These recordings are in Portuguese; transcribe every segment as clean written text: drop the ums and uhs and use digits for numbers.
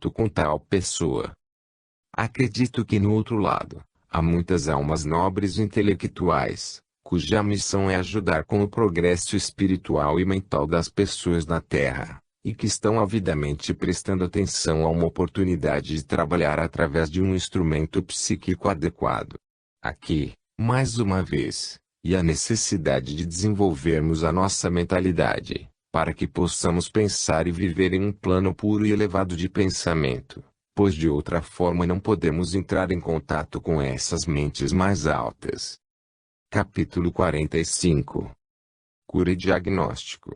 contato com tal pessoa. Acredito que no outro lado, há muitas almas nobres e intelectuais, cuja missão é ajudar com o progresso espiritual e mental das pessoas na Terra, e que estão avidamente prestando atenção a uma oportunidade de trabalhar através de um instrumento psíquico adequado. Aqui, mais uma vez, e a necessidade de desenvolvermos a nossa mentalidade, para que possamos pensar e viver em um plano puro e elevado de pensamento, pois de outra forma não podemos entrar em contato com essas mentes mais altas. Capítulo 45. Cura e diagnóstico.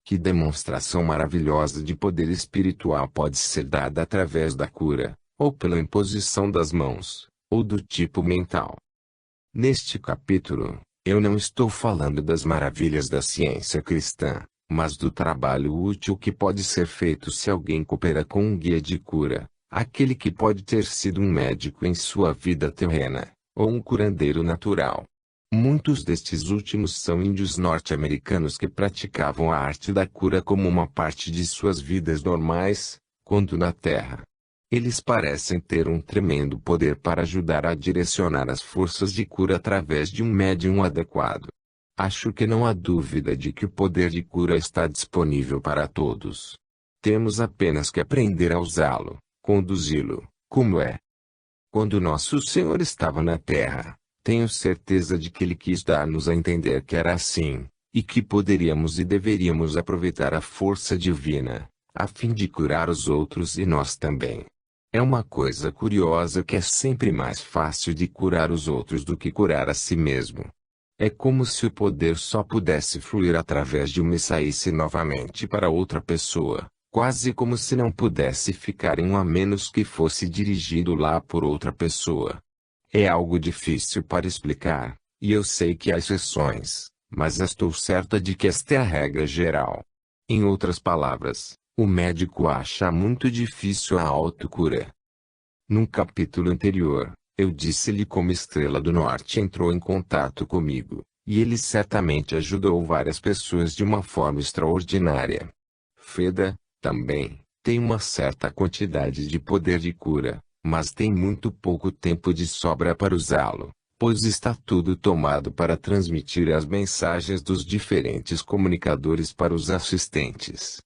Que demonstração maravilhosa de poder espiritual pode ser dada através da cura, ou pela imposição das mãos, ou do tipo mental. Neste capítulo, eu não estou falando das maravilhas da ciência cristã, mas do trabalho útil que pode ser feito se alguém coopera com um guia de cura, aquele que pode ter sido um médico em sua vida terrena, ou um curandeiro natural. Muitos destes últimos são índios norte-americanos que praticavam a arte da cura como uma parte de suas vidas normais, quando na Terra. Eles parecem ter um tremendo poder para ajudar a direcionar as forças de cura através de um médium adequado. Acho que não há dúvida de que o poder de cura está disponível para todos. Temos apenas que aprender a usá-lo, conduzi-lo, como é. Quando nosso Senhor estava na Terra, tenho certeza de que Ele quis dar-nos a entender que era assim, e que poderíamos e deveríamos aproveitar a força divina, a fim de curar os outros e nós também. É uma coisa curiosa que é sempre mais fácil de curar os outros do que curar a si mesmo. É como se o poder só pudesse fluir através de uma e saísse novamente para outra pessoa, quase como se não pudesse ficar em um a menos que fosse dirigido lá por outra pessoa. É algo difícil para explicar, e eu sei que há exceções, mas estou certa de que esta é a regra geral. Em outras palavras, o médico acha muito difícil a autocura. Num capítulo anterior, eu disse-lhe como Estrela do Norte entrou em contato comigo, e ele certamente ajudou várias pessoas de uma forma extraordinária. Feda, também, tem uma certa quantidade de poder de cura, mas tem muito pouco tempo de sobra para usá-lo, pois está tudo tomado para transmitir as mensagens dos diferentes comunicadores para os assistentes.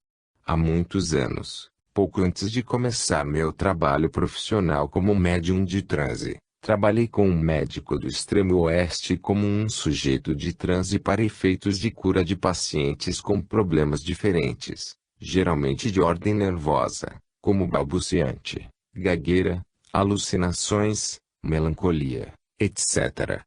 Há muitos anos, pouco antes de começar meu trabalho profissional como médium de transe, trabalhei com um médico do extremo oeste como um sujeito de transe para efeitos de cura de pacientes com problemas diferentes, geralmente de ordem nervosa, como balbuciante, gagueira, alucinações, melancolia, etc.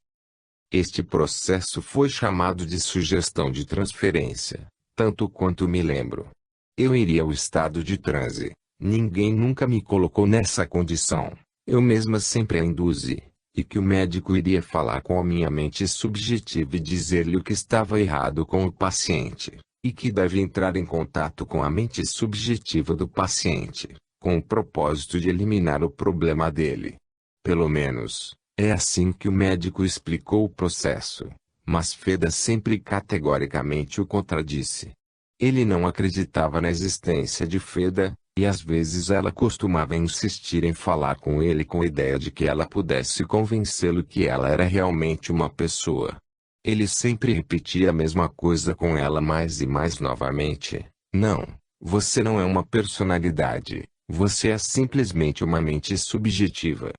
Este processo foi chamado de sugestão de transferência, tanto quanto me lembro. Eu iria ao estado de transe. Ninguém nunca me colocou nessa condição. Eu mesma sempre a induzi, e que o médico iria falar com a minha mente subjetiva e dizer-lhe o que estava errado com o paciente, e que deve entrar em contato com a mente subjetiva do paciente, com o propósito de eliminar o problema dele. Pelo menos, é assim que o médico explicou o processo, mas Feda sempre categoricamente o contradisse. Ele não acreditava na existência de Feda, e às vezes ela costumava insistir em falar com ele com a ideia de que ela pudesse convencê-lo que ela era realmente uma pessoa. Ele sempre repetia a mesma coisa com ela mais e mais novamente: não, você não é uma personalidade, você é simplesmente uma mente subjetiva.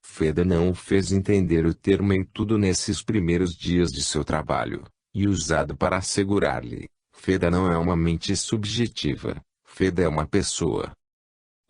Feda não o fez entender o termo em tudo nesses primeiros dias de seu trabalho, e usado para assegurar-lhe: Feda não é uma mente subjetiva, Feda é uma pessoa.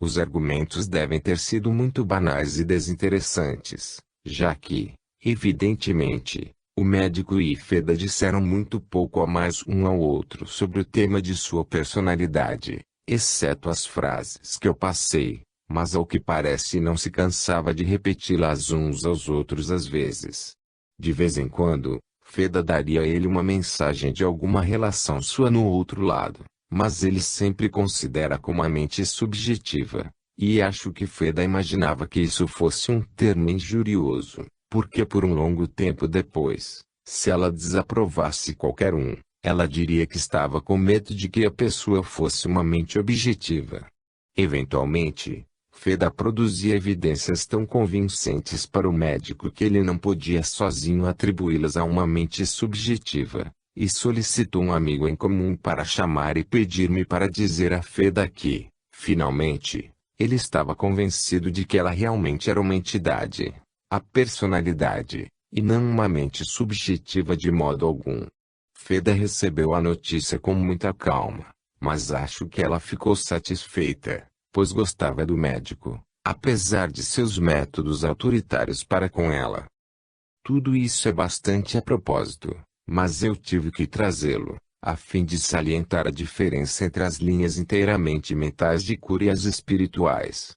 Os argumentos devem ter sido muito banais e desinteressantes, já que, evidentemente, o médico e Feda disseram muito pouco a mais um ao outro sobre o tema de sua personalidade, exceto as frases que eu passei, mas ao que parece não se cansava de repeti-las uns aos outros às vezes. De vez em quando, Feda daria a ele uma mensagem de alguma relação sua no outro lado, mas ele sempre considera como a mente subjetiva, e acho que Feda imaginava que isso fosse um termo injurioso, porque por um longo tempo depois, se ela desaprovasse qualquer um, ela diria que estava com medo de que a pessoa fosse uma mente objetiva. Eventualmente, Feda produzia evidências tão convincentes para o médico que ele não podia sozinho atribuí-las a uma mente subjetiva, e solicitou um amigo em comum para chamar e pedir-me para dizer a Feda que, finalmente, ele estava convencido de que ela realmente era uma entidade, a personalidade, e não uma mente subjetiva de modo algum. Feda recebeu a notícia com muita calma, mas acho que ela ficou satisfeita, pois gostava do médico, apesar de seus métodos autoritários para com ela. Tudo isso é bastante a propósito, mas eu tive que trazê-lo, a fim de salientar a diferença entre as linhas inteiramente mentais de cura e as espirituais.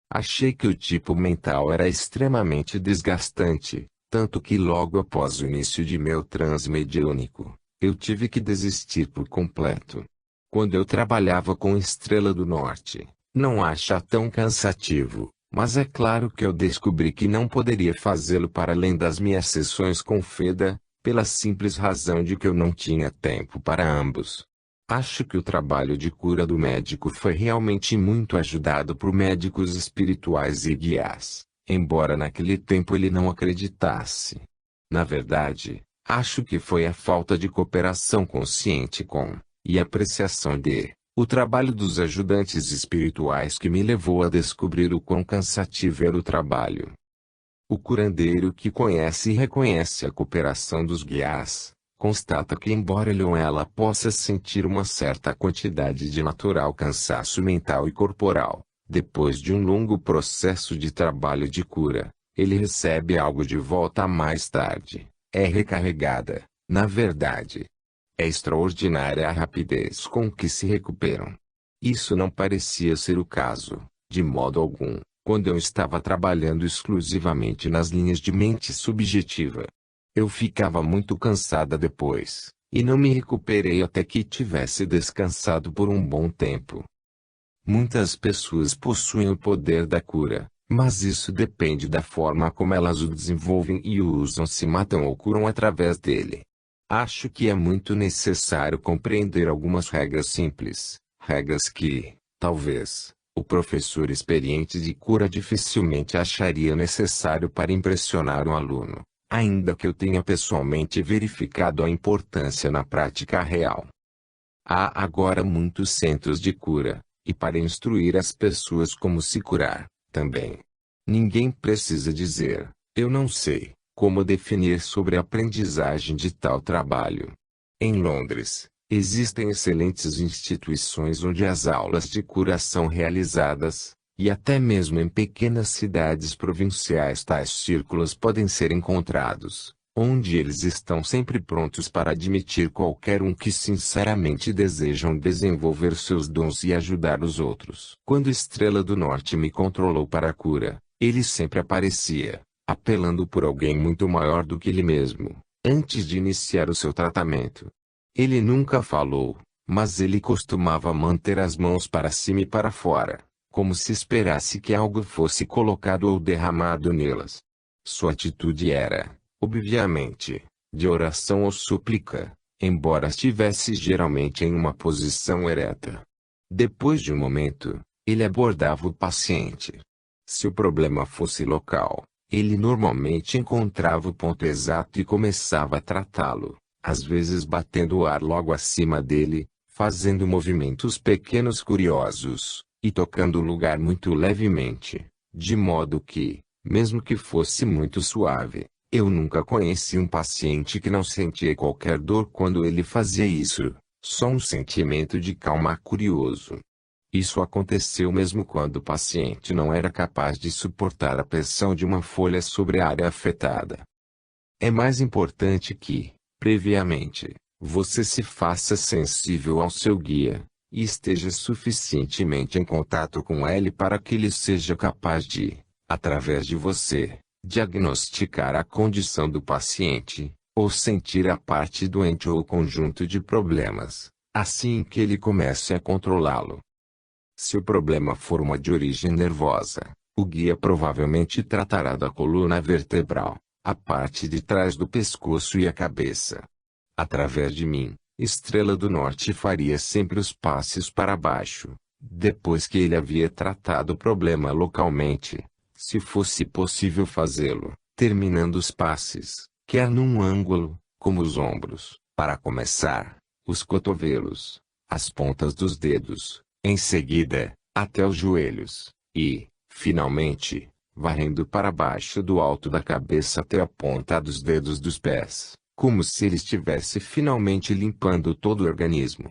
Achei que o tipo mental era extremamente desgastante, tanto que logo após o início de meu transe mediúnico, eu tive que desistir por completo. Quando eu trabalhava com Estrela do Norte, não acha tão cansativo, mas é claro que eu descobri que não poderia fazê-lo para além das minhas sessões com Feda, pela simples razão de que eu não tinha tempo para ambos. Acho que o trabalho de cura do médico foi realmente muito ajudado por médicos espirituais e guias, embora naquele tempo ele não acreditasse. Na verdade, acho que foi a falta de cooperação consciente com, e apreciação de, o trabalho dos ajudantes espirituais que me levou a descobrir o quão cansativo era o trabalho. O curandeiro que conhece e reconhece a cooperação dos guias, constata que embora ele ou ela possa sentir uma certa quantidade de natural cansaço mental e corporal, depois de um longo processo de trabalho de cura, ele recebe algo de volta mais tarde, é recarregada, na verdade. É extraordinária a rapidez com que se recuperam. Isso não parecia ser o caso, de modo algum, quando eu estava trabalhando exclusivamente nas linhas de mente subjetiva. Eu ficava muito cansada depois, e não me recuperei até que tivesse descansado por um bom tempo. Muitas pessoas possuem o poder da cura, mas isso depende da forma como elas o desenvolvem e o usam, se matam ou curam através dele. Acho que é muito necessário compreender algumas regras simples, regras que, talvez, o professor experiente de cura dificilmente acharia necessário para impressionar um aluno, ainda que eu tenha pessoalmente verificado a importância na prática real. Há agora muitos centros de cura, e para instruir as pessoas como se curar, também. Ninguém precisa dizer, eu não sei, como definir sobre a aprendizagem de tal trabalho. Em Londres, existem excelentes instituições onde as aulas de cura são realizadas, e até mesmo em pequenas cidades provinciais tais círculos podem ser encontrados, onde eles estão sempre prontos para admitir qualquer um que sinceramente desejam desenvolver seus dons e ajudar os outros. Quando Estrela do Norte me controlou para a cura, ele sempre aparecia, apelando por alguém muito maior do que ele mesmo, antes de iniciar o seu tratamento. Ele nunca falou, mas ele costumava manter as mãos para cima e para fora, como se esperasse que algo fosse colocado ou derramado nelas. Sua atitude era, obviamente, de oração ou súplica, embora estivesse geralmente em uma posição ereta. Depois de um momento, ele abordava o paciente. Se o problema fosse local, ele normalmente encontrava o ponto exato e começava a tratá-lo, às vezes batendo o ar logo acima dele, fazendo movimentos pequenos curiosos, e tocando o lugar muito levemente, de modo que, mesmo que fosse muito suave, eu nunca conheci um paciente que não sentia qualquer dor quando ele fazia isso, só um sentimento de calma curioso. Isso aconteceu mesmo quando o paciente não era capaz de suportar a pressão de uma folha sobre a área afetada. É mais importante que, previamente, você se faça sensível ao seu guia, e esteja suficientemente em contato com ele para que ele seja capaz de, através de você, diagnosticar a condição do paciente, ou sentir a parte doente ou o conjunto de problemas, assim que ele comece a controlá-lo. Se o problema for uma de origem nervosa, o guia provavelmente tratará da coluna vertebral, a parte de trás do pescoço e a cabeça. Através de mim, Estrela do Norte faria sempre os passos para baixo, Depois que ele havia tratado o problema localmente, se fosse possível fazê-lo, terminando os passes, quer num ângulo, como os ombros, para começar, os cotovelos, as pontas dos dedos, em seguida, até os joelhos, e, finalmente, varrendo para baixo do alto da cabeça até a ponta dos dedos dos pés, como se ele estivesse finalmente limpando todo o organismo.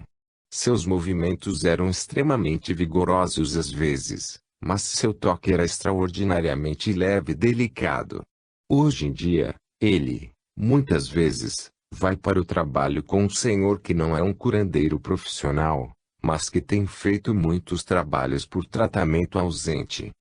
Seus movimentos eram extremamente vigorosos às vezes, mas seu toque era extraordinariamente leve e delicado. Hoje em dia, ele, muitas vezes, vai para o trabalho com um senhor que não é um curandeiro profissional, mas que tem feito muitos trabalhos por tratamento ausente.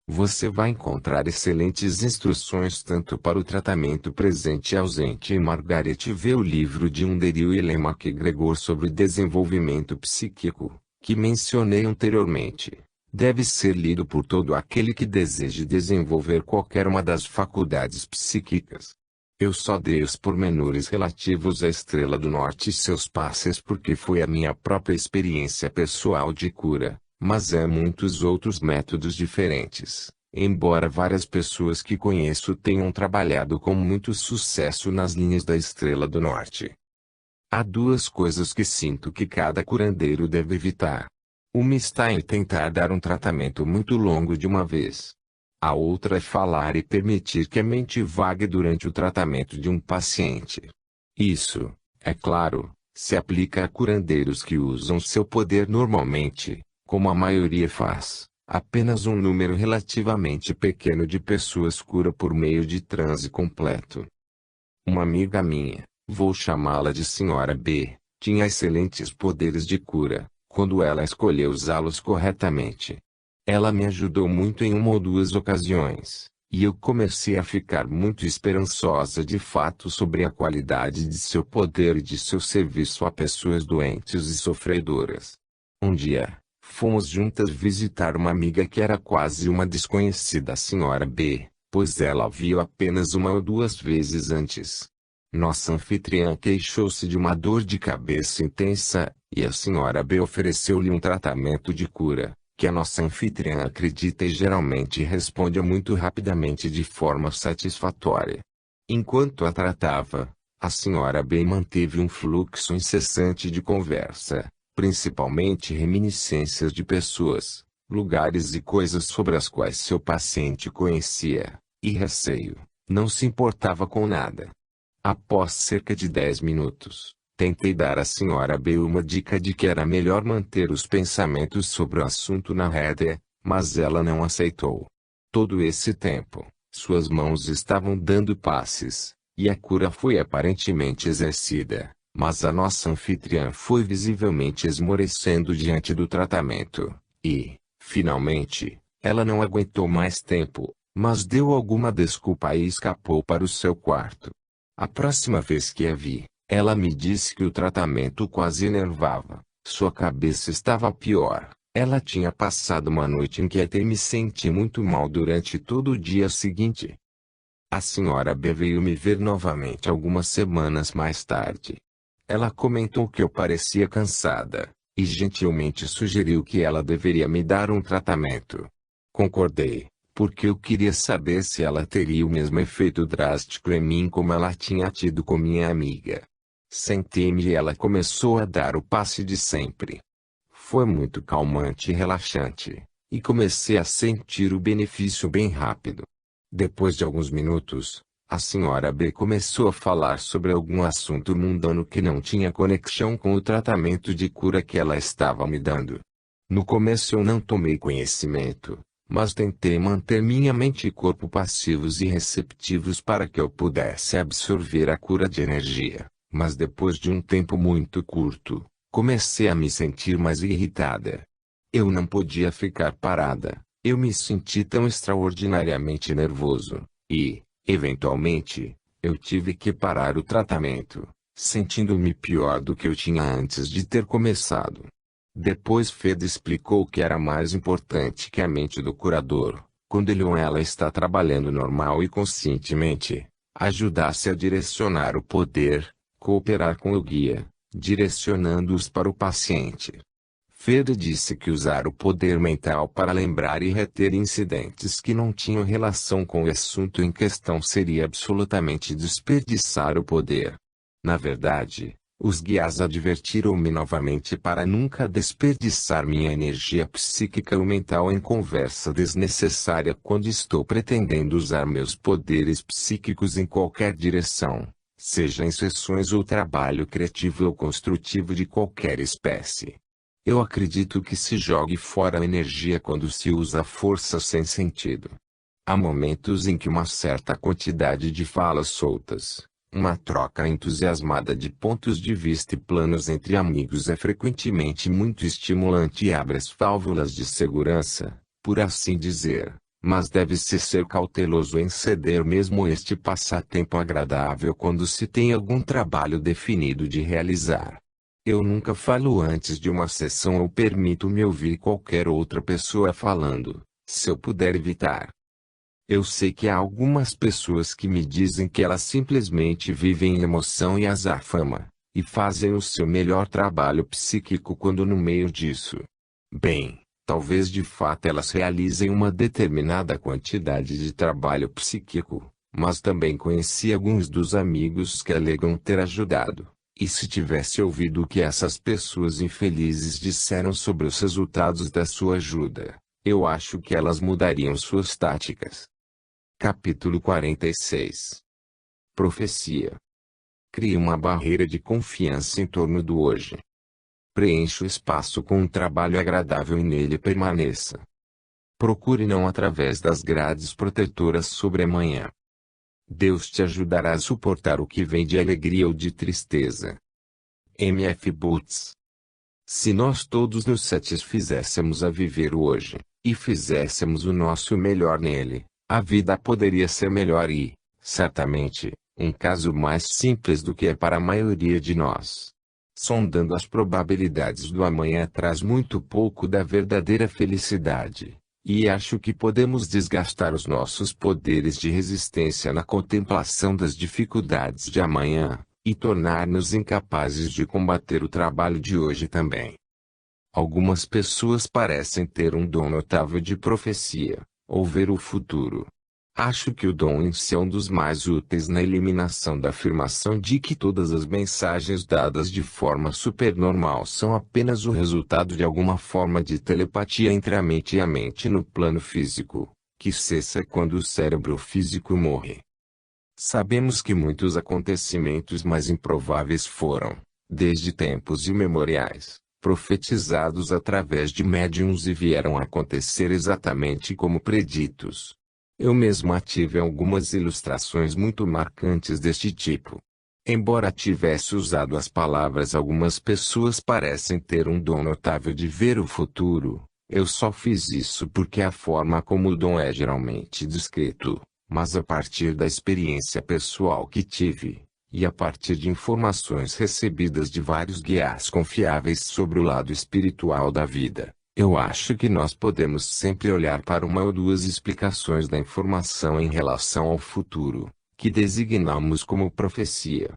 Você vai encontrar excelentes instruções tanto para o tratamento presente e ausente em Margaret vê o livro de Underhill e Ellen MacGregor sobre desenvolvimento psíquico, que mencionei anteriormente. Deve ser lido por todo aquele que deseje desenvolver qualquer uma das faculdades psíquicas. Eu só dei os pormenores relativos à Estrela do Norte e seus passes porque foi a minha própria experiência pessoal de cura. Mas há muitos outros métodos diferentes, embora várias pessoas que conheço tenham trabalhado com muito sucesso nas linhas da Estrela do Norte. Há duas coisas que sinto que cada curandeiro deve evitar. Uma está em tentar dar um tratamento muito longo de uma vez. A outra é falar e permitir que a mente vague durante o tratamento de um paciente. Isso, é claro, se aplica a curandeiros que usam seu poder normalmente. Como a maioria faz, apenas um número relativamente pequeno de pessoas cura por meio de transe completo. Uma amiga minha, vou chamá-la de Senhora B, tinha excelentes poderes de cura, quando ela escolheu usá-los corretamente. Ela me ajudou muito em uma ou duas ocasiões, e eu comecei a ficar muito esperançosa de fato sobre a qualidade de seu poder e de seu serviço a pessoas doentes e sofredoras. Um dia, fomos juntas visitar uma amiga que era quase uma desconhecida Senhora B, pois ela a viu apenas uma ou duas vezes antes. Nossa anfitriã queixou-se de uma dor de cabeça intensa, e a Senhora B ofereceu-lhe um tratamento de cura, que a nossa anfitriã acredita e geralmente responde muito rapidamente de forma satisfatória. Enquanto a tratava, a Senhora B manteve um fluxo incessante de conversa, principalmente reminiscências de pessoas, lugares e coisas sobre as quais seu paciente conhecia, e receio, não se importava com nada. Após cerca de 10 minutos, tentei dar à Senhora B uma dica de que era melhor manter os pensamentos sobre o assunto na rédea, mas ela não aceitou. Todo esse tempo, suas mãos estavam dando passes, e a cura foi aparentemente exercida. Mas a nossa anfitriã foi visivelmente esmorecendo diante do tratamento, e, finalmente, ela não aguentou mais tempo, mas deu alguma desculpa e escapou para o seu quarto. A próxima vez que a vi, ela me disse que o tratamento quase enervava, sua cabeça estava pior, ela tinha passado uma noite inquieta e me senti muito mal durante todo o dia seguinte. A Senhora B veio me ver novamente algumas semanas mais tarde. Ela comentou que eu parecia cansada, e gentilmente sugeriu que ela deveria me dar um tratamento. Concordei, porque eu queria saber se ela teria o mesmo efeito drástico em mim como ela tinha tido com minha amiga. Sentei-me e ela começou a dar o passe de sempre. Foi muito calmante e relaxante, e comecei a sentir o benefício bem rápido. Depois de alguns minutos, a Senhora B começou a falar sobre algum assunto mundano que não tinha conexão com o tratamento de cura que ela estava me dando. No começo eu não tomei conhecimento, mas tentei manter minha mente e corpo passivos e receptivos para que eu pudesse absorver a cura de energia, mas depois de um tempo muito curto, comecei a me sentir mais irritada. Eu não podia ficar parada, eu me senti tão extraordinariamente nervoso, e, eventualmente, eu tive que parar o tratamento, sentindo-me pior do que eu tinha antes de ter começado. Depois Feda explicou que era mais importante que a mente do curador, quando ele ou ela está trabalhando normal e conscientemente, ajudasse a direcionar o poder, cooperar com o guia, direcionando-os para o paciente. Freire disse que usar o poder mental para lembrar e reter incidentes que não tinham relação com o assunto em questão seria absolutamente desperdiçar o poder. Na verdade, os guias advertiram-me novamente para nunca desperdiçar minha energia psíquica ou mental em conversa desnecessária quando estou pretendendo usar meus poderes psíquicos em qualquer direção, seja em sessões ou trabalho criativo ou construtivo de qualquer espécie. Eu acredito que se jogue fora a energia quando se usa a força sem sentido. Há momentos em que uma certa quantidade de falas soltas, uma troca entusiasmada de pontos de vista e planos entre amigos é frequentemente muito estimulante e abre as válvulas de segurança, por assim dizer, mas deve-se ser cauteloso em ceder mesmo este passatempo agradável quando se tem algum trabalho definido de realizar. Eu nunca falo antes de uma sessão ou permito-me ouvir qualquer outra pessoa falando, se eu puder evitar. Eu sei que há algumas pessoas que me dizem que elas simplesmente vivem em emoção e azar-fama, e fazem o seu melhor trabalho psíquico quando no meio disso. Bem, talvez de fato elas realizem uma determinada quantidade de trabalho psíquico, mas também conheci alguns dos amigos que alegam ter ajudado. E se tivesse ouvido o que essas pessoas infelizes disseram sobre os resultados da sua ajuda, eu acho que elas mudariam suas táticas. Capítulo 46. Profecia. Crie uma barreira de confiança em torno do hoje. Preencha o espaço com um trabalho agradável e nele permaneça. Procure não através das grades protetoras sobre amanhã. Deus te ajudará a suportar o que vem de alegria ou de tristeza. M. F. Boots. Se nós todos nos satisfizéssemos a viver o hoje, e fizéssemos o nosso melhor nele, a vida poderia ser melhor e, certamente, um caso mais simples do que é para a maioria de nós. Sondando as probabilidades do amanhã traz muito pouco da verdadeira felicidade. E acho que podemos desgastar os nossos poderes de resistência na contemplação das dificuldades de amanhã, e tornar-nos incapazes de combater o trabalho de hoje também. Algumas pessoas parecem ter um dom notável de profecia, ou ver o futuro. Acho que o dom em si é um dos mais úteis na eliminação da afirmação de que todas as mensagens dadas de forma supernormal são apenas o resultado de alguma forma de telepatia entre a mente e a mente no plano físico, que cessa quando o cérebro físico morre. Sabemos que muitos acontecimentos mais improváveis foram, desde tempos imemoriais, profetizados através de médiuns e vieram a acontecer exatamente como preditos. Eu mesmo tive algumas ilustrações muito marcantes deste tipo. Embora tivesse usado as palavras algumas pessoas parecem ter um dom notável de ver o futuro, eu só fiz isso porque é a forma como o dom é geralmente descrito, mas a partir da experiência pessoal que tive, e a partir de informações recebidas de vários guias confiáveis sobre o lado espiritual da vida. Eu acho que nós podemos sempre olhar para uma ou duas explicações da informação em relação ao futuro, que designamos como profecia.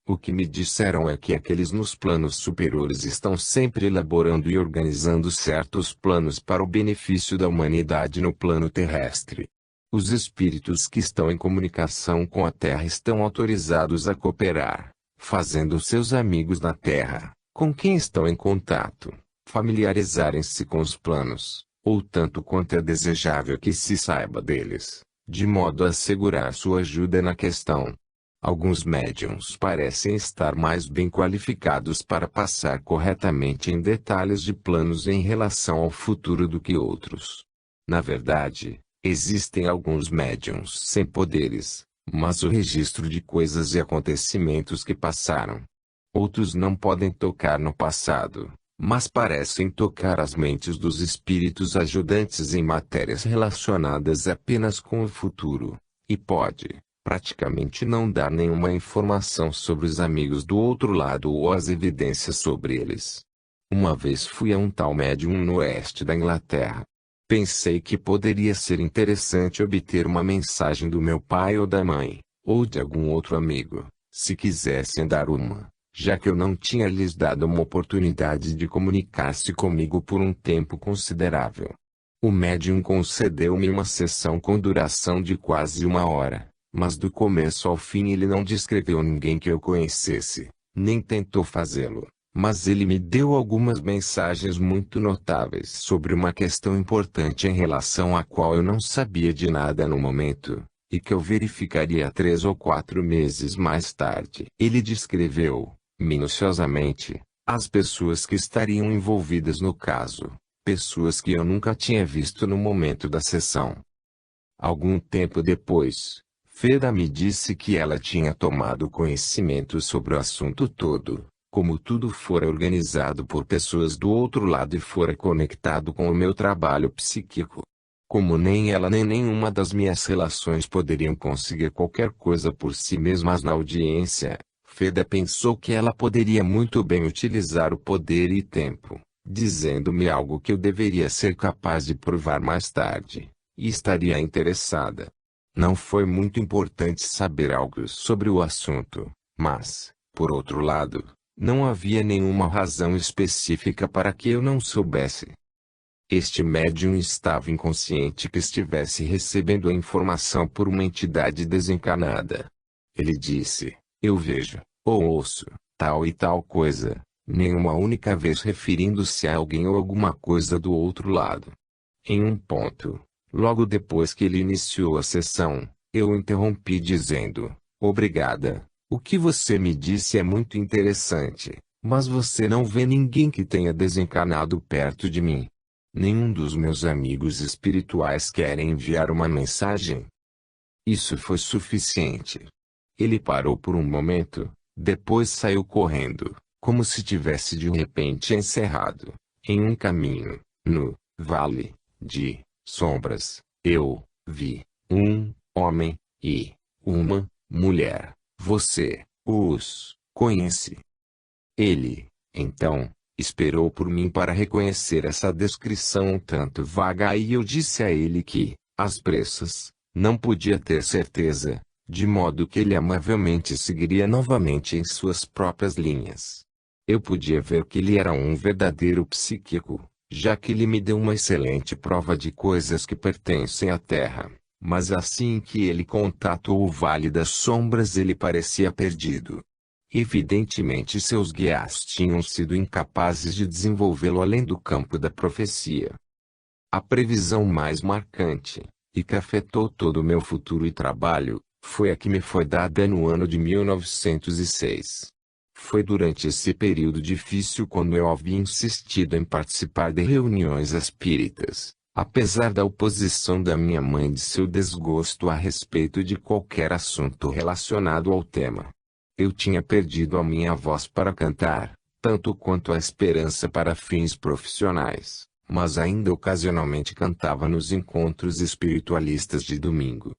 O que me disseram é que aqueles nos planos superiores estão sempre elaborando e organizando certos planos para o benefício da humanidade no plano terrestre. Os espíritos que estão em comunicação com a Terra estão autorizados a cooperar, fazendo seus amigos na Terra, com quem estão em contato, familiarizarem-se com os planos, ou tanto quanto é desejável que se saiba deles, de modo a assegurar sua ajuda na questão. Alguns médiuns parecem estar mais bem qualificados para passar corretamente em detalhes de planos em relação ao futuro do que outros. Na verdade, existem alguns médiuns sem poderes, mas o registro de coisas e acontecimentos que passaram. Outros não podem tocar no passado, mas parecem tocar as mentes dos espíritos ajudantes em matérias relacionadas apenas com o futuro, e pode, praticamente não dar nenhuma informação sobre os amigos do outro lado ou as evidências sobre eles. Uma vez fui a um tal médium no oeste da Inglaterra. Pensei que poderia ser interessante obter uma mensagem do meu pai ou da mãe, ou de algum outro amigo, se quisessem dar uma, já que eu não tinha lhes dado uma oportunidade de comunicar-se comigo por um tempo considerável. O médium concedeu-me uma sessão com duração de quase 1 hora, mas do começo ao fim ele não descreveu ninguém que eu conhecesse, nem tentou fazê-lo, mas ele me deu algumas mensagens muito notáveis sobre uma questão importante em relação à qual eu não sabia de nada no momento, e que eu verificaria 3 ou 4 meses mais tarde. Ele descreveu, minuciosamente, as pessoas que estariam envolvidas no caso, pessoas que eu nunca tinha visto no momento da sessão. Algum tempo depois, Feda me disse que ela tinha tomado conhecimento sobre o assunto todo, como tudo fora organizado por pessoas do outro lado e fora conectado com o meu trabalho psíquico. Como nem ela nem nenhuma das minhas relações poderiam conseguir qualquer coisa por si mesmas na audiência, Feda pensou que ela poderia muito bem utilizar o poder e tempo, dizendo-me algo que eu deveria ser capaz de provar mais tarde, e estaria interessada. Não foi muito importante saber algo sobre o assunto, mas, por outro lado, não havia nenhuma razão específica para que eu não soubesse. Este médium estava inconsciente que estivesse recebendo a informação por uma entidade desencarnada. Ele disse: eu vejo, ou ouço, tal e tal coisa, nenhuma única vez referindo-se a alguém ou alguma coisa do outro lado. Em um ponto, logo depois que ele iniciou a sessão, eu o interrompi dizendo: obrigada, o que você me disse é muito interessante, mas você não vê ninguém que tenha desencarnado perto de mim. Nenhum dos meus amigos espirituais quer enviar uma mensagem? Isso foi suficiente. Ele parou por um momento, depois saiu correndo, como se tivesse de repente encerrado, em um caminho, no vale de sombras. Eu vi um homem e uma mulher. Você os conhece? Ele, então, esperou por mim para reconhecer essa descrição um tanto vaga e eu disse a ele que, às pressas, não podia ter certeza, de modo que ele amavelmente seguiria novamente em suas próprias linhas. Eu podia ver que ele era um verdadeiro psíquico, já que ele me deu uma excelente prova de coisas que pertencem à Terra, mas assim que ele contatou o Vale das Sombras ele parecia perdido. Evidentemente seus guias tinham sido incapazes de desenvolvê-lo além do campo da profecia. A previsão mais marcante, e que afetou todo o meu futuro e trabalho, foi a que me foi dada no ano de 1906. Foi durante esse período difícil quando eu havia insistido em participar de reuniões espíritas, apesar da oposição da minha mãe e de seu desgosto a respeito de qualquer assunto relacionado ao tema. Eu tinha perdido a minha voz para cantar, tanto quanto a esperança para fins profissionais, mas ainda ocasionalmente cantava nos encontros espiritualistas de domingo.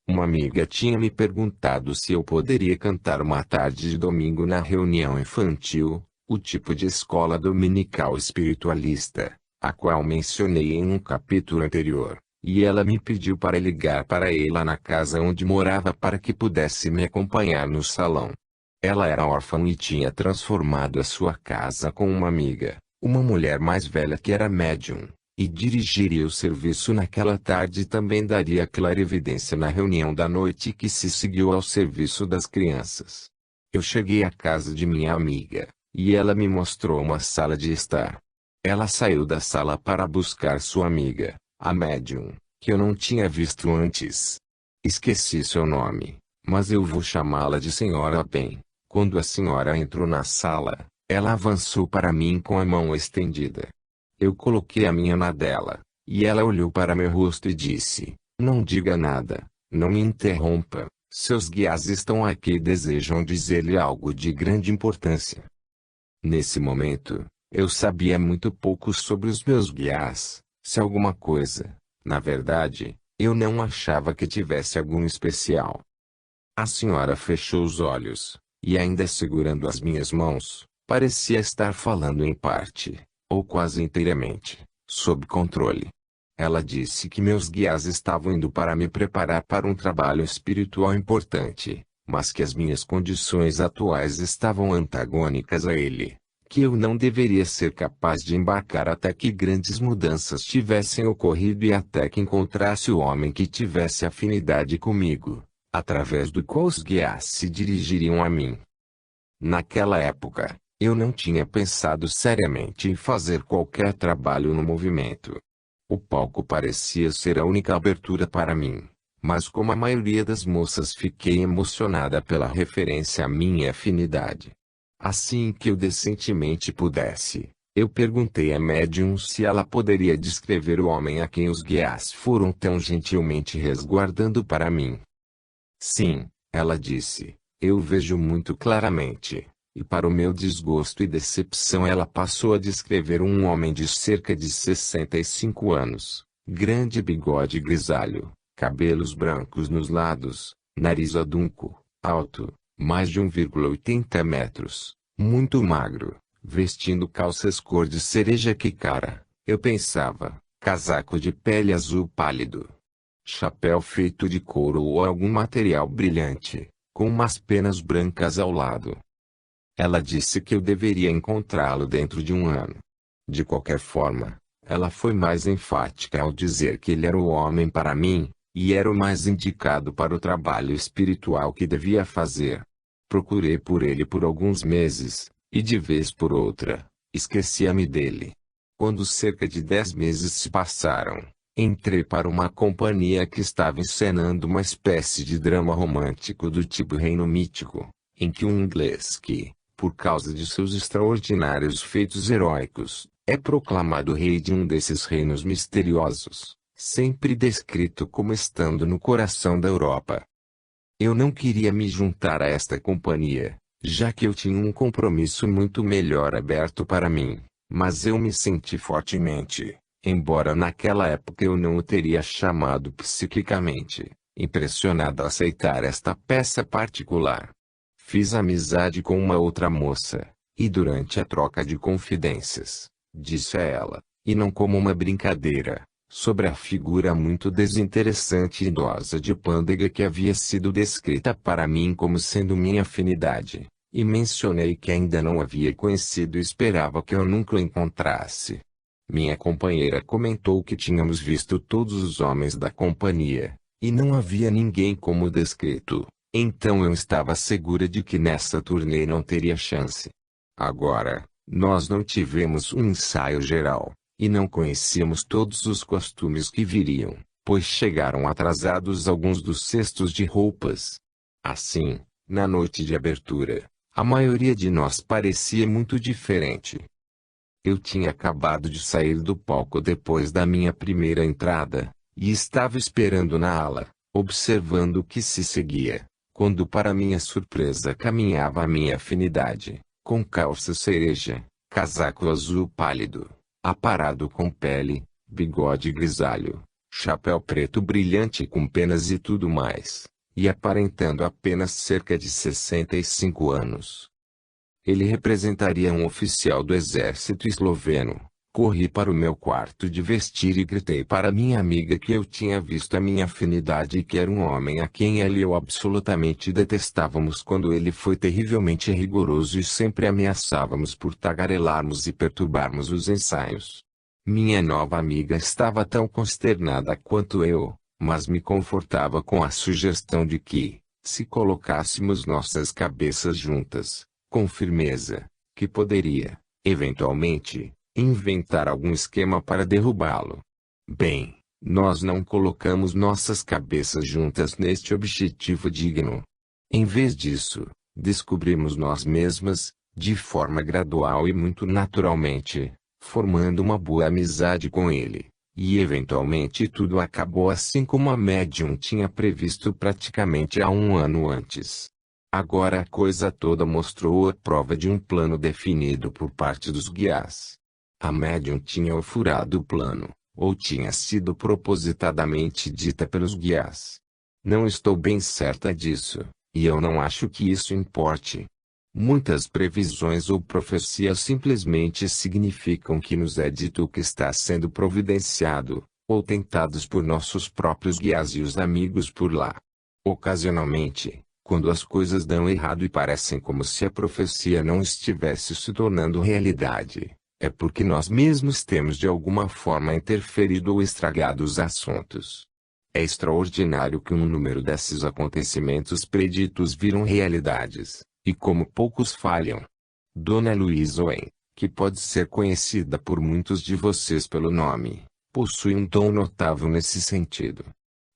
Uma amiga tinha me perguntado se eu poderia cantar uma tarde de domingo na reunião infantil, o tipo de escola dominical espiritualista, a qual mencionei em um capítulo anterior. E ela me pediu para ligar para ela na casa onde morava para que pudesse me acompanhar no salão. Ela era órfã e tinha transformado a sua casa com uma amiga, uma mulher mais velha que era médium, e dirigiria o serviço naquela tarde e também daria clarividência na reunião da noite que se seguiu ao serviço das crianças. Eu cheguei à casa de minha amiga, e ela me mostrou uma sala de estar. Ela saiu da sala para buscar sua amiga, a médium, que eu não tinha visto antes. Esqueci seu nome, mas eu vou chamá-la de Senhora Ben. Quando a senhora entrou na sala, ela avançou para mim com a mão estendida. Eu coloquei a minha na dela, e ela olhou para meu rosto e disse: não diga nada, não me interrompa, seus guias estão aqui e desejam dizer-lhe algo de grande importância. Nesse momento, eu sabia muito pouco sobre os meus guias, se alguma coisa. Na verdade, eu não achava que tivesse algum especial. A senhora fechou os olhos, e ainda segurando as minhas mãos, parecia estar falando em parte, ou quase inteiramente, sob controle. Ela disse que meus guias estavam indo para me preparar para um trabalho espiritual importante, mas que as minhas condições atuais estavam antagônicas a ele, que eu não deveria ser capaz de embarcar até que grandes mudanças tivessem ocorrido e até que encontrasse o homem que tivesse afinidade comigo, através do qual os guias se dirigiriam a mim. Naquela época, eu não tinha pensado seriamente em fazer qualquer trabalho no movimento. O palco parecia ser a única abertura para mim, mas como a maioria das moças fiquei emocionada pela referência à minha afinidade. Assim que eu decentemente pudesse, eu perguntei à médium se ela poderia descrever o homem a quem os guias foram tão gentilmente resguardando para mim. Sim, ela disse, eu vejo muito claramente. E para o meu desgosto e decepção ela passou a descrever um homem de cerca de 65 anos, grande bigode grisalho, cabelos brancos nos lados, nariz adunco, alto, mais de 1,80 metros, muito magro, vestindo calças cor de cereja. Que cara, eu pensava, casaco de pele azul pálido, chapéu feito de couro ou algum material brilhante, com umas penas brancas ao lado. Ela disse que eu deveria encontrá-lo dentro de um ano. De qualquer forma, ela foi mais enfática ao dizer que ele era o homem para mim, e era o mais indicado para o trabalho espiritual que devia fazer. Procurei por ele por alguns meses, e de vez por outra, esquecia-me dele. Quando cerca de 10 meses se passaram, entrei para uma companhia que estava encenando uma espécie de drama romântico do tipo Reino Mítico, em que um inglês que, por causa de seus extraordinários feitos heróicos, é proclamado rei de um desses reinos misteriosos, sempre descrito como estando no coração da Europa. Eu não queria me juntar a esta companhia, já que eu tinha um compromisso muito melhor aberto para mim, mas eu me senti fortemente, embora naquela época eu não o teria chamado psiquicamente, impressionado a aceitar esta peça particular. Fiz amizade com uma outra moça, e durante a troca de confidências, disse a ela, e não como uma brincadeira, sobre a figura muito desinteressante e idosa de pândega que havia sido descrita para mim como sendo minha afinidade, e mencionei que ainda não havia conhecido e esperava que eu nunca o encontrasse. Minha companheira comentou que tínhamos visto todos os homens da companhia, e não havia ninguém como descrito. Então eu estava segura de que nessa turnê não teria chance. Agora, nós não tivemos um ensaio geral, e não conhecíamos todos os costumes que viriam, pois chegaram atrasados alguns dos cestos de roupas. Assim, na noite de abertura, a maioria de nós parecia muito diferente. Eu tinha acabado de sair do palco depois da minha primeira entrada, e estava esperando na ala, observando o que se seguia. Quando para minha surpresa caminhava a minha afinidade, com calça cereja, casaco azul pálido, aparado com pele, bigode grisalho, chapéu preto brilhante com penas e tudo mais, e aparentando apenas cerca de 65 anos. Ele representaria um oficial do exército esloveno. Corri para o meu quarto de vestir e gritei para minha amiga que eu tinha visto a minha afinidade e que era um homem a quem ela e eu absolutamente detestávamos quando ele foi terrivelmente rigoroso e sempre ameaçávamos por tagarelarmos e perturbarmos os ensaios. Minha nova amiga estava tão consternada quanto eu, mas me confortava com a sugestão de que, se colocássemos nossas cabeças juntas, com firmeza, que poderia, eventualmente, inventar algum esquema para derrubá-lo. Bem, nós não colocamos nossas cabeças juntas neste objetivo digno. Em vez disso, descobrimos nós mesmas, de forma gradual e muito naturalmente, formando uma boa amizade com ele, e eventualmente tudo acabou assim como a médium tinha previsto praticamente há um ano antes. Agora a coisa toda mostrou a prova de um plano definido por parte dos guias. A médium tinha furado o plano, ou tinha sido propositadamente dita pelos guias. Não estou bem certa disso, e eu não acho que isso importe. Muitas previsões ou profecias simplesmente significam que nos é dito o que está sendo providenciado, ou tentados por nossos próprios guias e os amigos por lá. Ocasionalmente, Quando as coisas dão errado e parecem como se a profecia não estivesse se tornando realidade, é porque nós mesmos temos de alguma forma interferido ou estragado os assuntos. É extraordinário que um número desses acontecimentos preditos viram realidades, e como poucos falham. Dona Louise Owen, que pode ser conhecida por muitos de vocês pelo nome, possui um dom notável nesse sentido.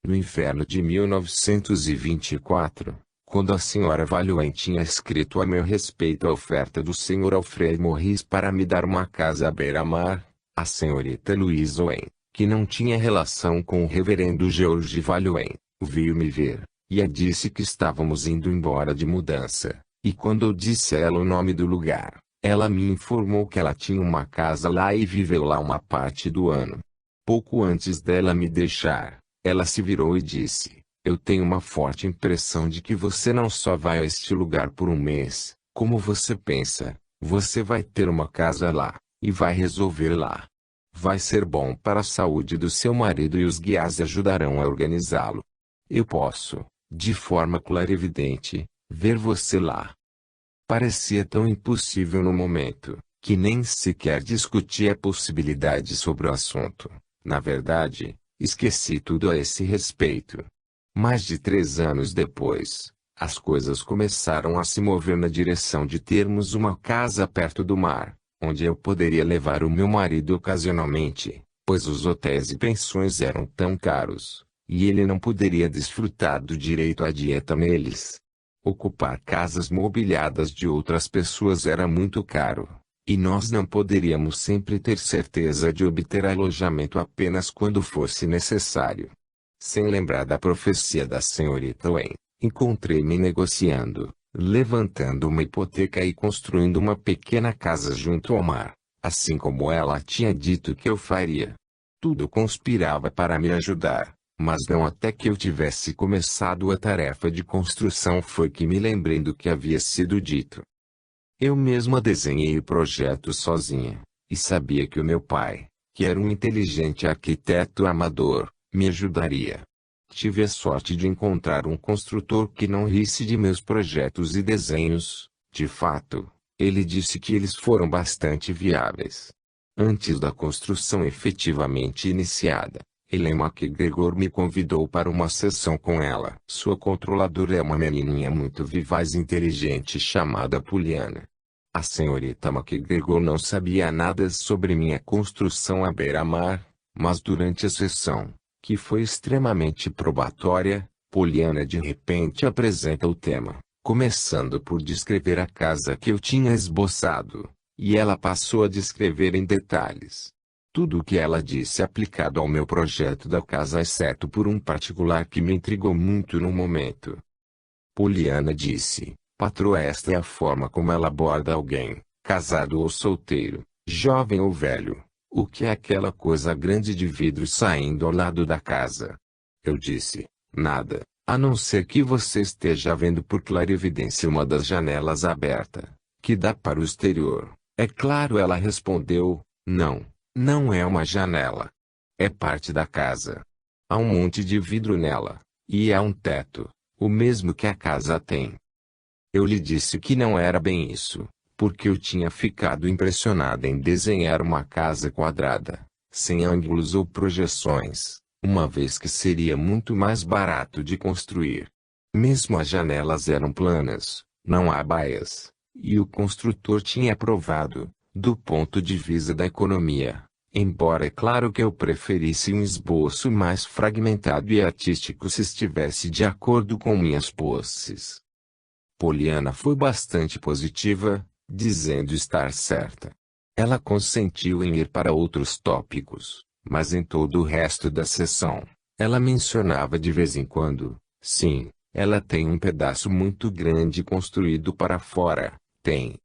No inverno de 1924, quando a senhora Valois tinha escrito a meu respeito a oferta do Sr. Alfred Morris para me dar uma casa à beira-mar, a senhorita Louise Owen, que não tinha relação com o reverendo George Valois, veio me ver, e a disse que estávamos indo embora de mudança, e quando eu disse a ela o nome do lugar, ela me informou que ela tinha uma casa lá e viveu lá uma parte do ano. Pouco antes dela me deixar, ela se virou e disse: eu tenho uma forte impressão de que você não só vai a este lugar por um mês, como você pensa, você vai ter uma casa lá, e vai resolver lá. Vai ser bom para a saúde do seu marido e os guias ajudarão a organizá-lo. Eu posso, de forma clarividente, ver você lá. Parecia tão impossível no momento, que nem sequer discuti a possibilidade sobre o assunto. Na verdade, esqueci tudo a esse respeito. Mais de 3 anos depois, as coisas começaram a se mover na direção de termos uma casa perto do mar, onde eu poderia levar o meu marido ocasionalmente, pois os hotéis e pensões eram tão caros, e ele não poderia desfrutar do direito à dieta neles. Ocupar casas mobiliadas de outras pessoas era muito caro, e nós não poderíamos sempre ter certeza de obter alojamento apenas quando fosse necessário. Sem lembrar da profecia da senhorita Owen, encontrei-me negociando, levantando uma hipoteca e construindo uma pequena casa junto ao mar, assim como ela tinha dito que eu faria. Tudo conspirava para me ajudar, mas não até que eu tivesse começado a tarefa de construção foi que me lembrei do que havia sido dito. Eu mesma desenhei o projeto sozinha, e sabia que o meu pai, que era um inteligente arquiteto amador, me ajudaria. Tive a sorte de encontrar um construtor que não risse de meus projetos e desenhos. De fato, ele disse que eles foram bastante viáveis. Antes da construção efetivamente iniciada, Ellen MacGregor me convidou para uma sessão com ela. Sua controladora é uma menininha muito vivaz e inteligente chamada Poliana. A senhorita MacGregor não sabia nada sobre minha construção à beira-mar, mas durante a sessão, que foi extremamente probatória, Poliana de repente apresenta o tema, começando por descrever a casa que eu tinha esboçado, e ela passou a descrever em detalhes tudo o que ela disse aplicado ao meu projeto da casa, exceto por um particular que me intrigou muito no momento. Poliana disse: patroa, esta é a forma como ela aborda alguém, casado ou solteiro, jovem ou velho. O que é aquela coisa grande de vidro saindo ao lado da casa? Eu disse: nada, a não ser que você esteja vendo por clarividência uma das janelas aberta, que dá para o exterior. É claro, ela respondeu: não, não é uma janela. É parte da casa. Há um monte de vidro nela, e há um teto, o mesmo que a casa tem. Eu lhe disse que não era bem isso, porque eu tinha ficado impressionada em desenhar uma casa quadrada, sem ângulos ou projeções, uma vez que seria muito mais barato de construir. Mesmo as janelas eram planas, não há baias, e o construtor tinha aprovado, do ponto de vista da economia, embora é claro que eu preferisse um esboço mais fragmentado e artístico se estivesse de acordo com minhas posses. Poliana foi bastante positiva, dizendo estar certa. Ela consentiu em ir para outros tópicos, mas em todo o resto da sessão, ela mencionava de vez em quando: sim, ela tem um pedaço muito grande construído para fora, tem.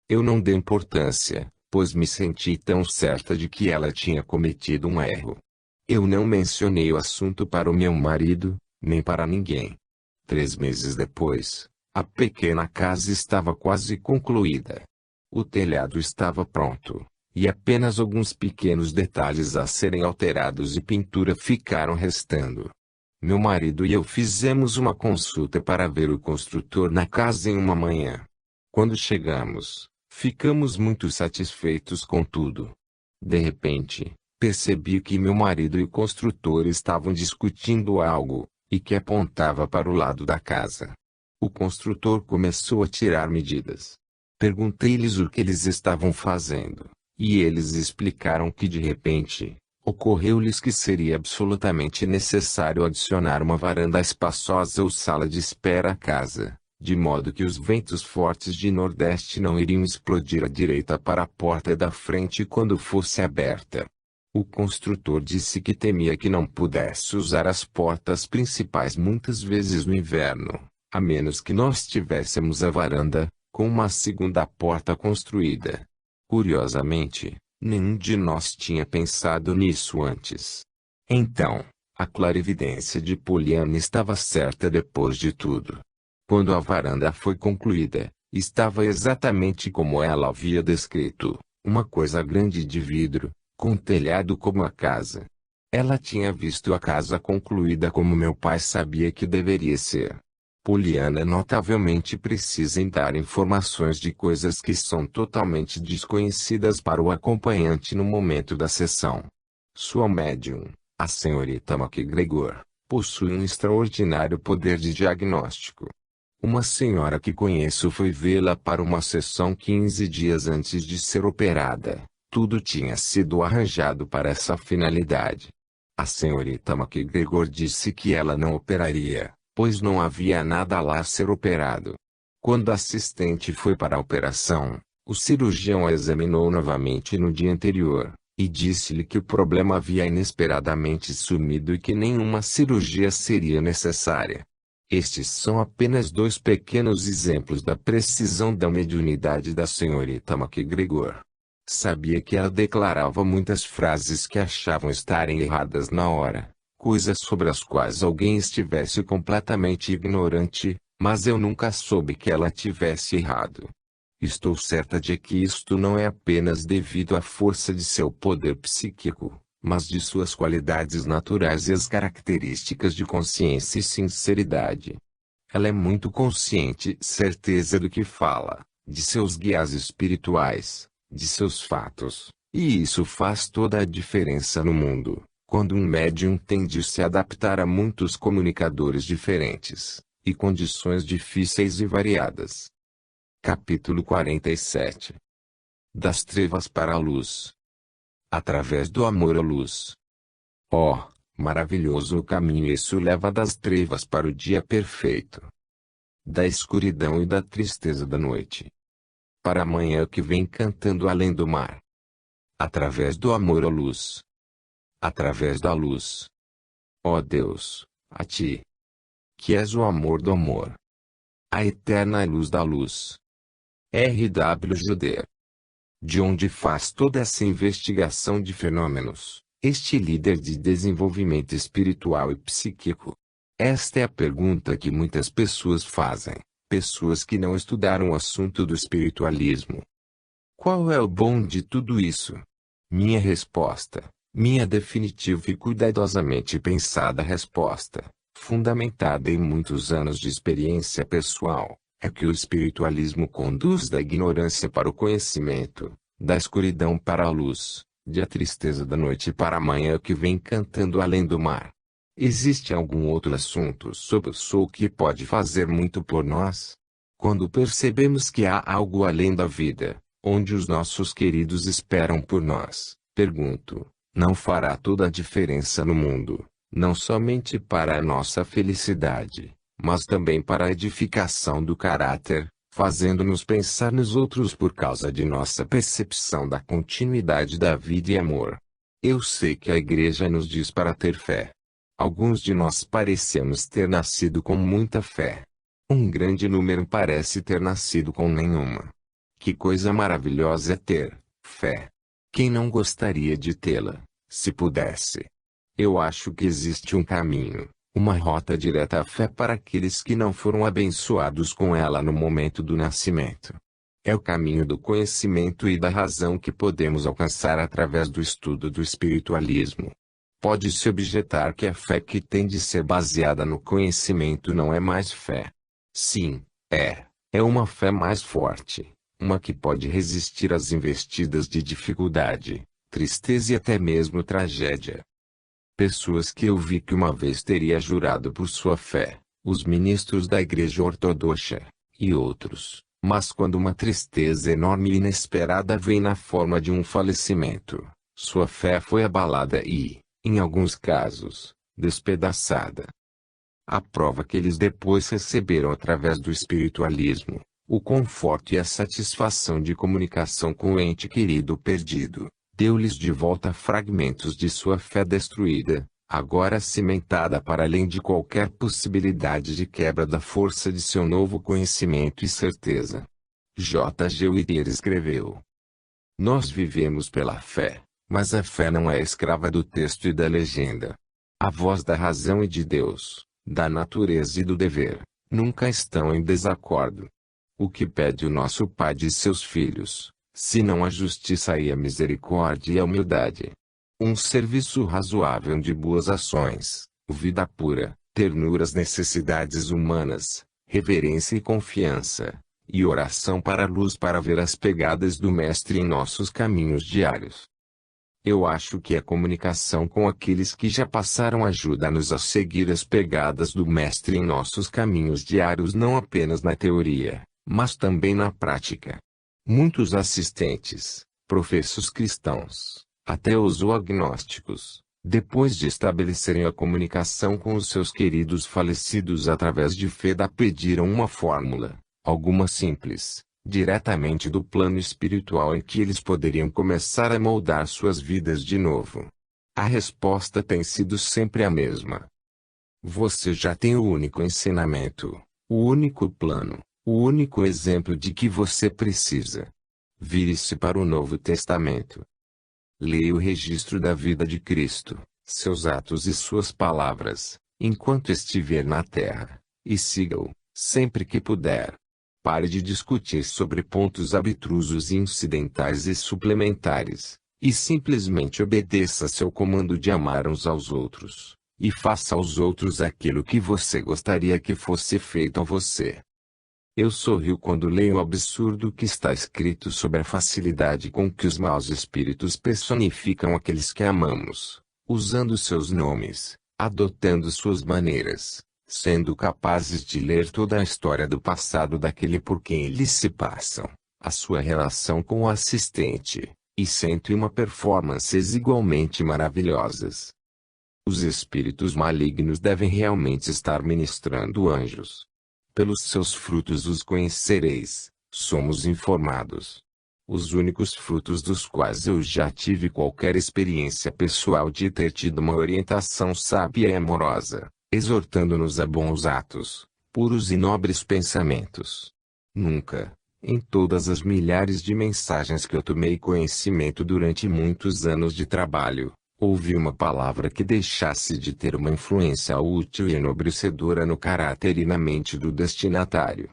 Eu não dei importância, pois me senti tão certa de que ela tinha cometido um erro. Eu não mencionei o assunto para o meu marido, nem para ninguém. 3 meses depois, a pequena casa estava quase concluída. O telhado estava pronto, e apenas alguns pequenos detalhes a serem alterados e pintura ficaram restando. Meu marido e eu fizemos uma consulta para ver o construtor na casa em uma manhã. Quando chegamos, ficamos muito satisfeitos com tudo. De repente, percebi que meu marido e o construtor estavam discutindo algo, e que apontava para o lado da casa. O construtor começou a tirar medidas. Perguntei-lhes o que eles estavam fazendo, e eles explicaram que de repente, ocorreu-lhes que seria absolutamente necessário adicionar uma varanda espaçosa ou sala de espera à casa, de modo que os ventos fortes de nordeste não iriam explodir à direita para a porta da frente quando fosse aberta. O construtor disse que temia que não pudesse usar as portas principais muitas vezes no inverno, a menos que nós tivéssemos a varanda, com uma segunda porta construída. Curiosamente, nenhum de nós tinha pensado nisso antes. Então, a clarividência de Poliana estava certa depois de tudo. Quando a varanda foi concluída, estava exatamente como ela havia descrito, uma coisa grande de vidro, com telhado como a casa. Ela tinha visto a casa concluída como meu pai sabia que deveria ser. Poliana notavelmente precisa em dar informações de coisas que são totalmente desconhecidas para o acompanhante no momento da sessão. Sua médium, a senhorita MacGregor, possui um extraordinário poder de diagnóstico. Uma senhora que conheço foi vê-la para uma sessão 15 dias antes de ser operada. Tudo tinha sido arranjado para essa finalidade. A senhorita MacGregor disse que ela não operaria, pois não havia nada lá a ser operado. Quando a assistente foi para a operação, o cirurgião a examinou novamente no dia anterior, e disse-lhe que o problema havia inesperadamente sumido e que nenhuma cirurgia seria necessária. Estes são apenas dois pequenos exemplos da precisão da mediunidade da senhorita MacGregor. Sabia que ela declarava muitas frases que achavam estarem erradas na hora, coisas sobre as quais alguém estivesse completamente ignorante, mas eu nunca soube que ela tivesse errado. Estou certa de que isto não é apenas devido à força de seu poder psíquico, mas de suas qualidades naturais e as características de consciência e sinceridade. Ela é muito consciente e certeza do que fala, de seus guias espirituais, de seus fatos, e isso faz toda a diferença no mundo, quando um médium tem de se adaptar a muitos comunicadores diferentes, e condições difíceis e variadas. Capítulo 47. Das trevas para a luz. Através do amor à luz. Oh, maravilhoso o caminho, isso leva das trevas para o dia perfeito. Da escuridão e da tristeza da noite. Para a manhã que vem cantando além do mar. Através do amor à luz. Através da luz. Ó Deus, a Ti, que és o amor do amor. A eterna luz da luz. R.W. Juder. De onde faz toda essa investigação de fenômenos, este líder de desenvolvimento espiritual e psíquico? Esta é a pergunta que muitas pessoas fazem, pessoas que não estudaram o assunto do espiritualismo. Qual é o bom de tudo isso? Minha resposta, minha definitiva e cuidadosamente pensada resposta, fundamentada em muitos anos de experiência pessoal, é que o espiritualismo conduz da ignorância para o conhecimento, da escuridão para a luz, da tristeza da noite para a manhã que vem cantando além do mar. Existe algum outro assunto sobre o sol que pode fazer muito por nós? Quando percebemos que há algo além da vida, onde os nossos queridos esperam por nós, pergunto, não fará toda a diferença no mundo, não somente para a nossa felicidade, mas também para a edificação do caráter, fazendo-nos pensar nos outros por causa de nossa percepção da continuidade da vida e amor? Eu sei que a Igreja nos diz para ter fé. Alguns de nós parecemos ter nascido com muita fé. Um grande número parece ter nascido com nenhuma. Que coisa maravilhosa é ter fé! Quem não gostaria de tê-la, se pudesse? Eu acho que existe um caminho, uma rota direta à fé para aqueles que não foram abençoados com ela no momento do nascimento. É o caminho do conhecimento e da razão que podemos alcançar através do estudo do espiritualismo. Pode-se objetar que a fé que tem de ser baseada no conhecimento não é mais fé. Sim, é uma fé mais forte, uma que pode resistir às investidas de dificuldade, tristeza e até mesmo tragédia. Pessoas que eu vi que uma vez teria jurado por sua fé, os ministros da Igreja Ortodoxa, e outros, mas quando uma tristeza enorme e inesperada vem na forma de um falecimento, sua fé foi abalada e, em alguns casos, despedaçada. A prova que eles depois receberam através do espiritualismo, o conforto e a satisfação de comunicação com o ente querido perdido, deu-lhes de volta fragmentos de sua fé destruída, agora cimentada para além de qualquer possibilidade de quebra da força de seu novo conhecimento e certeza. J. G. Whittier escreveu: Nós vivemos pela fé, mas a fé não é escrava do texto e da legenda. A voz da razão e de Deus, da natureza e do dever, nunca estão em desacordo. O que pede o nosso Pai de seus filhos, senão a justiça e a misericórdia e a humildade? Um serviço razoável de boas ações, vida pura, ternura às necessidades humanas, reverência e confiança, e oração para a luz para ver as pegadas do Mestre em nossos caminhos diários. Eu acho que a comunicação com aqueles que já passaram ajuda-nos a seguir as pegadas do Mestre em nossos caminhos diários não apenas na teoria, mas também na prática. Muitos assistentes, professos cristãos, ateus ou agnósticos, depois de estabelecerem a comunicação com os seus queridos falecidos através de Feda, pediram uma fórmula, alguma simples, diretamente do plano espiritual em que eles poderiam começar a moldar suas vidas de novo. A resposta tem sido sempre a mesma. Você já tem o único ensinamento, o único plano, o único exemplo de que você precisa. Vire-se para o Novo Testamento. Leia o registro da vida de Cristo, seus atos e suas palavras, enquanto estiver na terra, e siga-o, sempre que puder. Pare de discutir sobre pontos abstrusos e incidentais e suplementares, e simplesmente obedeça seu comando de amar uns aos outros, e faça aos outros aquilo que você gostaria que fosse feito a você. Eu sorrio quando leio o absurdo que está escrito sobre a facilidade com que os maus espíritos personificam aqueles que amamos, usando seus nomes, adotando suas maneiras, sendo capazes de ler toda a história do passado daquele por quem eles se passam, a sua relação com o assistente, e 101 performances igualmente maravilhosas. Os espíritos malignos devem realmente estar ministrando anjos. Pelos seus frutos os conhecereis, somos informados. Os únicos frutos dos quais eu já tive qualquer experiência pessoal de ter tido uma orientação sábia e amorosa, exortando-nos a bons atos, puros e nobres pensamentos. Nunca, em todas as milhares de mensagens que eu tomei conhecimento durante muitos anos de trabalho, ouvi uma palavra que deixasse de ter uma influência útil e enobrecedora no caráter e na mente do destinatário.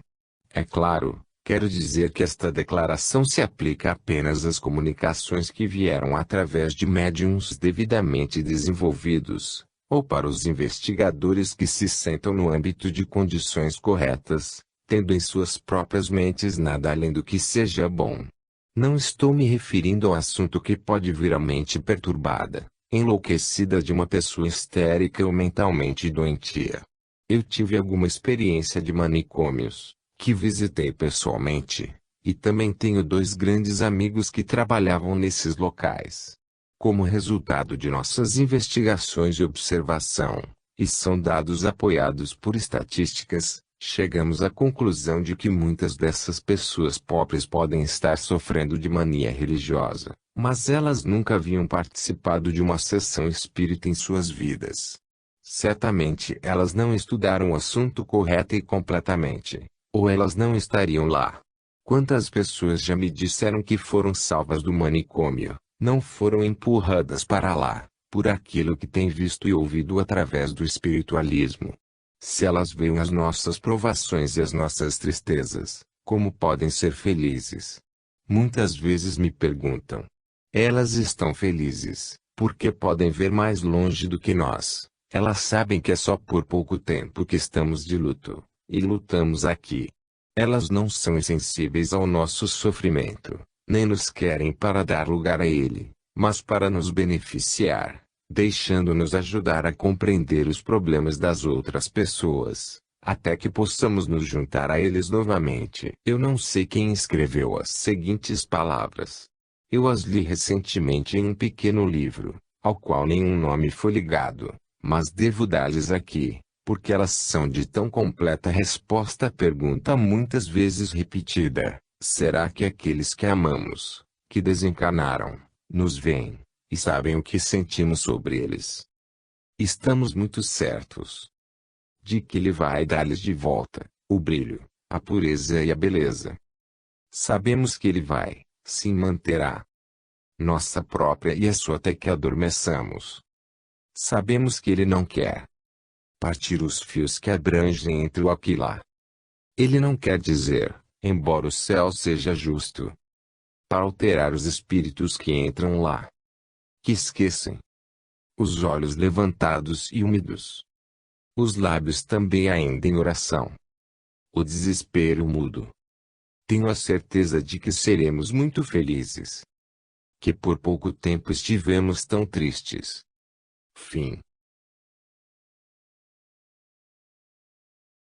É claro, quero dizer que esta declaração se aplica apenas às comunicações que vieram através de médiuns devidamente desenvolvidos, ou para os investigadores que se sentam no âmbito de condições corretas, tendo em suas próprias mentes nada além do que seja bom. Não estou me referindo ao assunto que pode vir à mente perturbada, enlouquecida de uma pessoa histérica ou mentalmente doentia. Eu tive alguma experiência de manicômios, que visitei pessoalmente, e também tenho 2 grandes amigos que trabalhavam nesses locais. Como resultado de nossas investigações e observação, e são dados apoiados por estatísticas, chegamos à conclusão de que muitas dessas pessoas pobres podem estar sofrendo de mania religiosa, mas elas nunca haviam participado de uma sessão espírita em suas vidas. Certamente elas não estudaram o assunto correta e completamente, ou elas não estariam lá. Quantas pessoas já me disseram que foram salvas do manicômio, não foram empurradas para lá, por aquilo que têm visto e ouvido através do espiritualismo. Se elas veem as nossas provações e as nossas tristezas, como podem ser felizes? Muitas vezes me perguntam. Elas estão felizes, porque podem ver mais longe do que nós. Elas sabem que é só por pouco tempo que estamos de luto, e lutamos aqui. Elas não são insensíveis ao nosso sofrimento, nem nos querem para dar lugar a ele, mas para nos beneficiar, deixando-nos ajudar a compreender os problemas das outras pessoas, até que possamos nos juntar a eles novamente. Eu não sei quem escreveu as seguintes palavras. Eu as li recentemente em um pequeno livro, ao qual nenhum nome foi ligado, mas devo dar-lhes aqui, porque elas são de tão completa resposta à pergunta muitas vezes repetida: será que aqueles que amamos, que desencarnaram, nos veem, e sabem o que sentimos sobre eles? Estamos muito certos de que Ele vai dar-lhes de volta o brilho, a pureza e a beleza. Sabemos que Ele vai, sim, manterá nossa própria e a sua até que adormeçamos. Sabemos que Ele não quer partir os fios que abrangem entre o aqui e lá. Ele não quer dizer, embora o céu seja justo, para alterar os espíritos que entram lá, que esquecem os olhos levantados e úmidos, os lábios também ainda em oração, o desespero mudo. Tenho a certeza de que seremos muito felizes, que por pouco tempo estivemos tão tristes. Fim.